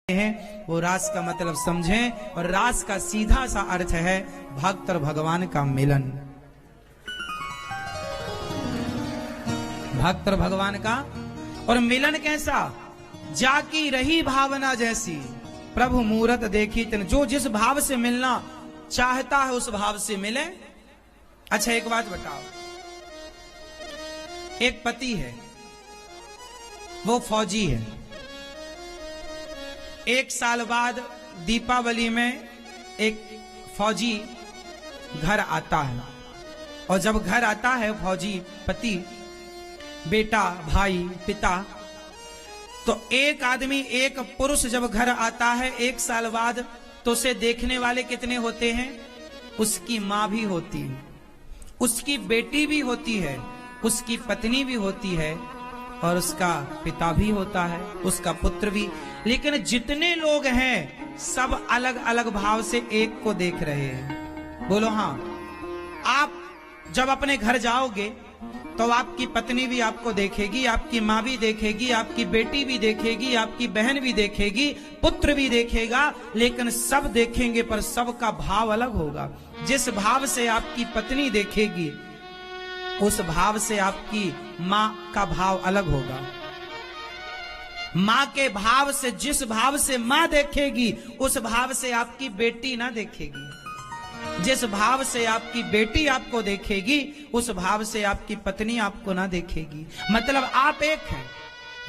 हैं वो रास का मतलब समझें। और रास का सीधा सा अर्थ है भक्त और भगवान का मिलन। भक्त और भगवान का और मिलन कैसा? जाकी रही भावना जैसी प्रभु मूरत देखी तिन। जो जिस भाव से मिलना चाहता है उस भाव से मिले। अच्छा एक बात बताओ, एक पति है वो फौजी है, एक साल बाद दीपावली में एक फौजी घर आता है। और जब घर आता है फौजी पति, बेटा, भाई, पिता, तो एक आदमी, एक पुरुष जब घर आता है एक साल बाद, तो उसे देखने वाले कितने होते हैं? उसकी माँ भी होती है, उसकी बेटी भी होती है, उसकी पत्नी भी होती है और उसका पिता भी होता है, उसका पुत्र भी। लेकिन जितने लोग हैं सब अलग अलग भाव से एक को देख रहे हैं। बोलो हाँ। आप जब अपने घर जाओगे तो आपकी पत्नी भी आपको देखेगी, आपकी माँ भी देखेगी, आपकी बेटी भी देखेगी, आपकी बहन भी देखेगी, पुत्र भी देखेगा, लेकिन सब देखेंगे पर सबका भाव अलग होगा। जिस भाव से आपकी पत्नी देखेगी उस भाव से आपकी माँ का भाव अलग होगा। माँ के भाव से, जिस भाव से माँ देखेगी उस भाव से आपकी बेटी ना देखेगी। जिस भाव से आपकी बेटी आपको देखेगी उस भाव से आपकी पत्नी आपको ना देखेगी। मतलब आप एक हैं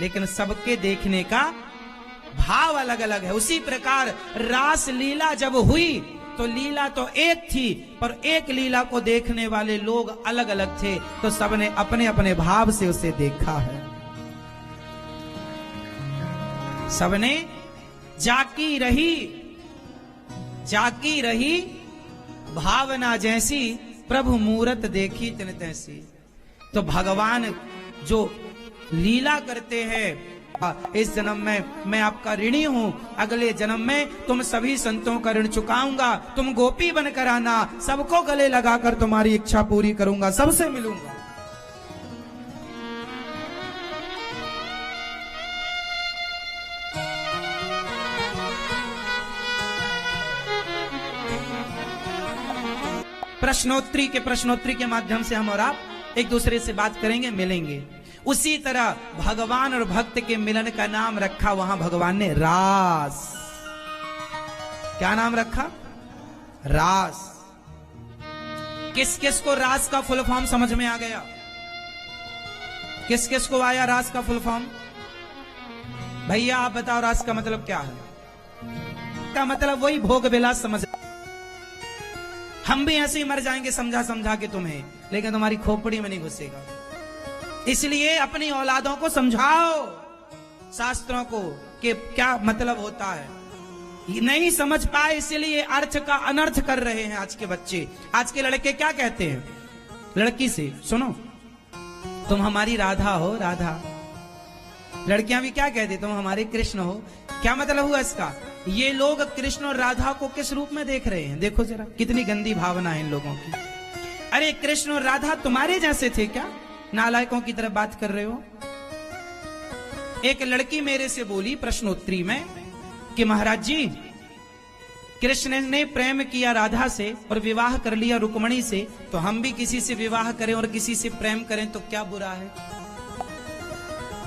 लेकिन सबके देखने का भाव अलग अलग है। उसी प्रकार रास लीला जब हुई तो लीला तो एक थी पर एक लीला को देखने वाले लोग अलग अलग थे, तो सबने अपने अपने भाव से उसे देखा है। सबने जाकी रही भावना जैसी प्रभु मूरत देखी तिन तैसी। तो भगवान जो लीला करते हैं, इस जन्म में मैं आपका ऋणी हूं, अगले जन्म में तुम सभी संतों का ऋण चुकाऊंगा, तुम गोपी बनकर आना, सबको गले लगाकर तुम्हारी इच्छा पूरी करूंगा, सबसे मिलूंगा। प्रश्नोत्तरी के माध्यम से हम और आप एक दूसरे से बात करेंगे, मिलेंगे। उसी तरह भगवान और भक्त के मिलन का नाम रखा वहां भगवान ने रास। क्या नाम रखा? रास। किस किस को रास का फुल फॉर्म समझ में आ गया? किस किस को आया रास का फुल फॉर्म? भैया आप बताओ रास का मतलब क्या है? का मतलब वही भोग विलास समझ। हम भी ऐसे ही मर जाएंगे समझा समझा के तुम्हें, लेकिन तुम्हारी खोपड़ी में नहीं घुसेगा। इसलिए अपनी औलादों को समझाओ शास्त्रों को कि क्या मतलब होता है। नहीं समझ पाए इसलिए अर्थ का अनर्थ कर रहे हैं आज के बच्चे। आज के लड़के क्या कहते हैं लड़की से? सुनो, तुम हमारी राधा हो, राधा। लड़कियां भी क्या कहती? तुम हमारे कृष्ण हो। क्या मतलब हुआ इसका? ये लोग कृष्ण और राधा को किस रूप में देख रहे हैं? देखो जरा कितनी गंदी भावना है इन लोगों की। अरे कृष्ण और राधा तुम्हारे जैसे थे क्या? नालायकों की तरफ बात कर रहे हो। एक लड़की मेरे से बोली प्रश्नोत्तरी में कि महाराज जी, कृष्ण ने प्रेम किया राधा से और विवाह कर लिया रुक्मणी से, तो हम भी किसी से विवाह करें और किसी से प्रेम करें तो क्या बुरा है?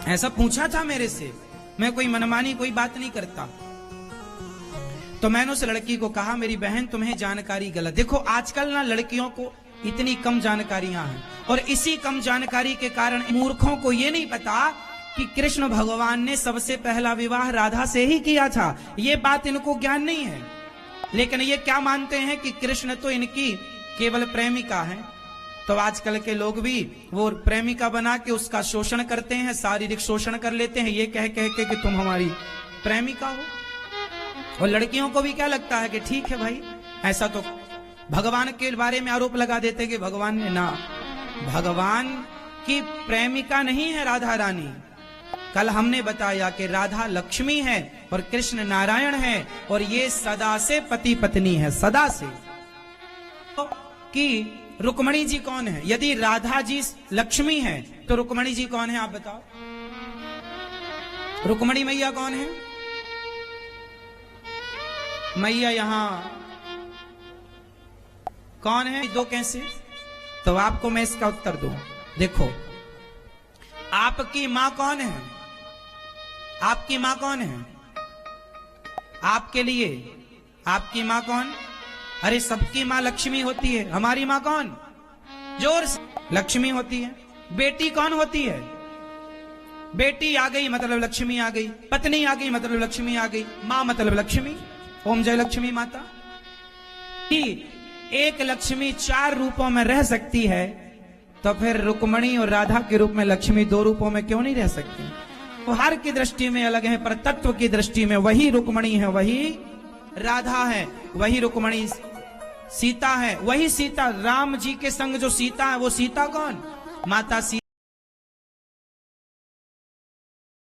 ऐसा पूछा था मेरे से। मैं कोई मनमानी कोई बात नहीं करता। तो मैंने उस लड़की को कहा, मेरी बहन तुम्हें जानकारी गलत। देखो आजकल ना लड़कियों को इतनी कम जानकारियां हैं और इसी कम जानकारी के कारण मूर्खों को यह नहीं पता कि कृष्ण भगवान ने सबसे पहला विवाह राधा से ही किया था। ये बात इनको ज्ञान नहीं है। लेकिन ये क्या मानते हैं कि कृष्ण तो इनकी केवल प्रेमिका है। तो आजकल के लोग भी वो प्रेमिका बना के उसका शोषण करते हैं, शारीरिक शोषण कर लेते हैं, ये कह कह के कि तुम हमारी प्रेमिका हो। और लड़कियों को भी क्या लगता है कि ठीक है भाई, ऐसा तो भगवान के बारे में आरोप लगा देते कि भगवान ने ना, भगवान की प्रेमिका नहीं है राधा रानी। कल हमने बताया कि राधा लक्ष्मी है और कृष्ण नारायण है और ये सदा से पति पत्नी है, सदा से। कि रुक्मणी जी कौन है? यदि राधा जी लक्ष्मी है तो रुक्मणी जी कौन है आप बताओ? रुक्मणी मैया कौन है? मैया यहां कौन है, दो कैसे? तो आपको मैं इसका उत्तर दूं। देखो, आपकी मां कौन है? आपकी मां कौन है? आपके लिए आपकी मां कौन? अरे सबकी मां लक्ष्मी होती है, हमारी मां कौन? जोर से, लक्ष्मी होती है। बेटी कौन होती है? बेटी आ गई मतलब लक्ष्मी आ गई, पत्नी आ गई मतलब लक्ष्मी आ गई, मां मतलब लक्ष्मी। ओम जय लक्ष्मी माता। एक लक्ष्मी 4 रूपों में रह सकती है, तो फिर रुक्मणी और राधा के रूप में लक्ष्मी 2 रूपों में क्यों नहीं रह सकती? वो हर की दृष्टि में अलग है, पर तत्व की दृष्टि में वही रुक्मणी है, वही राधा है, वही रुक्मणी सीता है, वही सीता। राम जी के संग जो सीता है, वो सीता कौन? माता सीता।